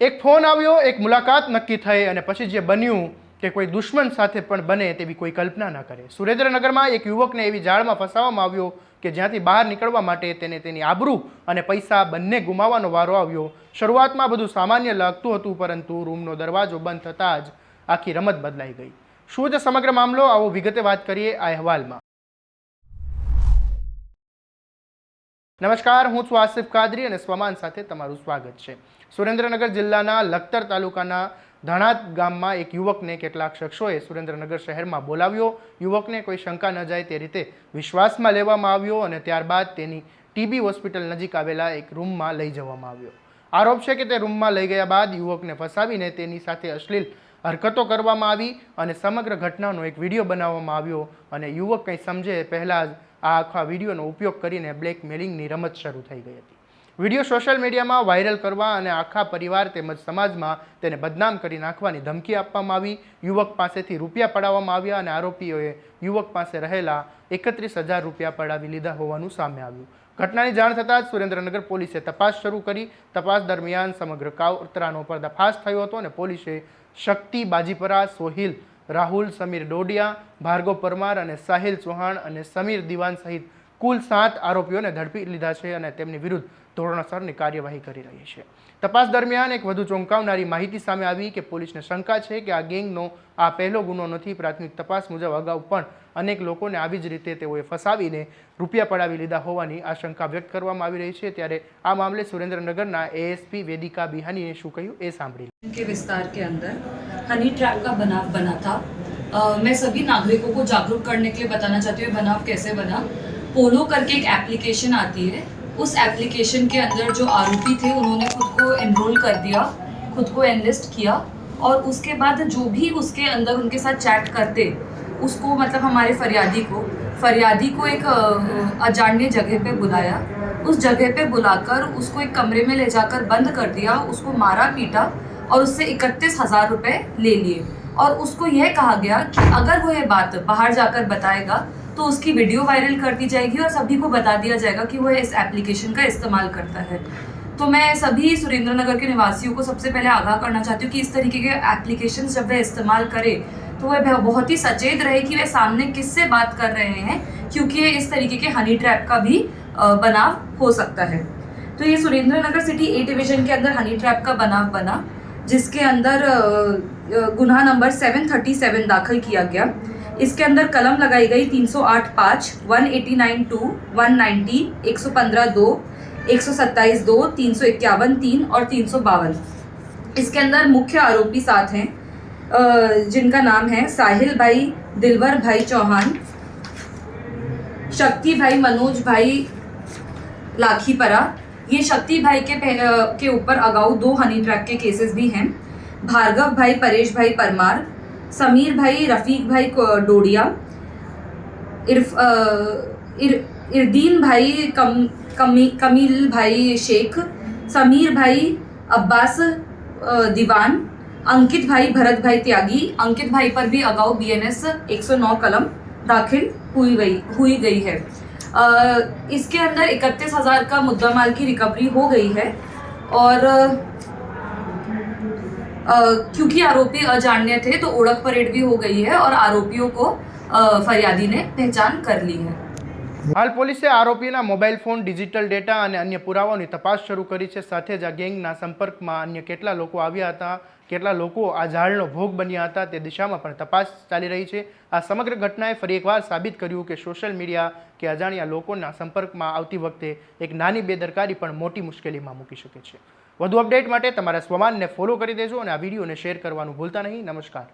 એક ફોન આવ્યો, એક મુલાકાત નક્કી થઈ અને પછી જે બન્યું કે કોઈ દુશ્મન સાથે પણ બને તેવી કોઈ કલ્પના ન કરે। સુરેન્દ્રનગરમાં એક યુવકને એવી જાળમાં ફસાવવામાં આવ્યો કે જ્યાંથી બહાર નીકળવા માટે તેને તેની આબરૂ અને પૈસા બંને ગુમાવવાનો વારો આવ્યો। શરૂઆતમાં બધું સામાન્ય લાગતું હતું, પરંતુ રૂમનો દરવાજો બંધ થતાં જ આખી રમત બદલાઈ ગઈ। શું છે સમગ્ર મામલો, આવો વિગતે વાત કરીએ આ અહેવાલમાં। નમસ્કાર, હું છું આસિફ કાદરી અને સ્વમાન સાથે તમારું સ્વાગત છે। સુરેન્દ્રનગર જિલ્લાના લખતર તાલુકાના ધણાત ગામમાં એક યુવકને કેટલાક શખ્સોએ સુરેન્દ્રનગર શહેરમાં બોલાવ્યો। યુવકને કોઈ શંકા ન જાય તે રીતે વિશ્વાસમાં લેવામાં આવ્યો અને ત્યારબાદ તેની ટીબી હોસ્પિટલ નજીક આવેલા એક રૂમમાં લઈ જવામાં આવ્યો। આરોપ છે કે તે રૂમમાં લઈ ગયા બાદ યુવકને ફસાવીને તેની સાથે અશ્લીલ હરકતો કરવામાં આવી અને સમગ્ર ઘટનાનો એક વિડીયો બનાવવામાં આવ્યો અને યુવક કંઈ સમજે પહેલાં જ આ આખા વિડીયોનો ઉપયોગ કરીને બ્લેકમેલિંગની રમત શરૂ થઈ ગઈ હતી। વિડીયો સોશિયલ મીડિયામાં વાયરલ કરવા અને આખા પરિવાર તેમજ સમાજમાં તેને બદનામ કરી નાખવાની ધમકી આપવામાં આવી। યુવક પાસેથી રૂપિયા પડાવવામાં આવ્યા અને આરોપીઓએ યુવક પાસે રહેલા 31,000 રૂપિયા પડાવી લીધા હોવાનું સામે આવ્યું। ઘટનાની જાણ થતાં જ સુરેન્દ્રનગર પોલીસે તપાસ શરૂ કરી। તપાસ દરમિયાન સમગ્ર કાવતરાનો પર્દાફાશ થયો હતો અને પોલીસે શક્તિ બાજીપરા, સોહિલ રાહુલ, સમીર ડોડિયા, ભાર્ગવ પરમાર અને સાહિલ ચૌહાણ અને સમીર દિવાન સહિત કુલ 7 આરોપીઓને ઝડપી લીધા છે અને તેમની વિરુદ્ધ ધોરણસરની કાર્યવાહી કરી રહી છે। તપાસ દરમિયાન એક વધુ ચોંકાવનારી માહિતી સામે આવી કે પોલીસને શંકા છે કે આ ગેંગનો આ પહેલો ગુનો નથી। પ્રાથમિક તપાસ મુજબ અગાઉ પણ અનેક લોકોને આવી જ રીતે તેઓએ ફસાવીને રૂપિયા પડાવી લીધા હોવાની આશંકા વ્યક્ત કરવામાં આવી રહી છે। ત્યારે આ મામલે સુરેન્દ્રનગરના એએસપી વેदिका बिहानी ने શું કહ્યું એ સાંભળી। के विस्तार के अंदर हनी ट्रैप का बनाव बना था। मैं सभी नागरिकों को जागरूक करने के लिए बताना चाहती हूँ बनाव कैसे बना। पोलो करके एक एप्लीकेशन आती है, उस एप्लीकेशन के अंदर जो आरोपी थे उन्होंने खुद को एनरोल कर दिया, खुद को एनलिस्ट किया और उसके बाद जो भी उसके अंदर उनके साथ चैट करते उसको मतलब हमारे फरियादी को एक अजान्य जगह पे बुलाया। उस जगह पे बुलाकर उसको एक कमरे में ले जाकर बंद कर दिया, उसको मारा पीटा और उससे 31,000 रुपये ले लिए और उसको यह कहा गया कि अगर वो ये बात बाहर जाकर बताएगा तो उसकी वीडियो वायरल कर दी जाएगी और सभी को बता दिया जाएगा कि वह इस एप्लीकेशन का इस्तेमाल करता है। तो मैं सभी सुरेंद्रनगर के निवासियों को सबसे पहले आगाह करना चाहती हूँ कि इस तरीके के एप्लीकेशन जब वह इस्तेमाल करे तो वह बहुत ही सचेत रहे कि वह सामने किससे बात कर रहे हैं, क्योंकि ये इस तरीके के हनी ट्रैप का भी बनाव हो सकता है। तो ये सुरेंद्रनगर सिटी ए डिवीजन के अंदर हनी ट्रैप का बनाव बना, जिसके अंदर गुनाह नंबर 737 दाखिल किया गया। इसके अंदर कलम लगाई गई 308(5), 189(2), 190, 115(2), 127(2), 351(3) और 352। इसके अंदर मुख्य आरोपी 7 हैं, जिनका नाम है साहिल भाई दिलवर भाई चौहान, शक्ति भाई मनोज भाई लाखीपरा। ये शक्ति भाई के ऊपर अगाऊ 2 हनी ट्रैप के केसेस भी हैं। भार्गव भाई परेश भाई परमार, समीर भाई रफीक भाई डोडिया, इरदीन भाई कमील भाई शेख, समीर भाई अब्बास दीवान, अंकित भाई भरत भाई त्यागी। अंकित भाई पर भी अगाऊ BNS 109 कलम दाखिल हुई गई है। इसके अंदर 31,000 का मुद्दामाल की रिकवरी हो गई है और क्योंकि आरोपी अजान्य थे तो ओळख परेड भी हो गई है और आरोपियों को फरियादी ने पहचान कर ली है। हाल પોલીસે આરોપીના મોબાઈલ ફોન, ડિજિટલ ડેટા અને અન્ય પુરાવાઓની તપાસ શરૂ કરી છે। સાથે જ આ ગેંગના સંપર્કમાં અન્ય કેટલા લોકો આવ્યા હતા, કેટલા લોકો આ જાળનો ભોગ બન્યા હતા તે દિશામાં પણ તપાસ ચાલી રહી છે। આ સમગ્ર ઘટનાએ ફરી એકવાર સાબિત કર્યું કે સોશિયલ મીડિયા કે અજાણ્યા લોકોના સંપર્કમાં આવતી વખતે એક નાની બેદરકારી પણ મોટી મુશ્કેલીમાં મૂકી શકે છે। વધુ અપડેટ માટે તમારા સ્વમાનને ફોલો કરી દેજો અને આ વિડીયોને શેર કરવાનું ભૂલતા નહીં। નમસ્કાર।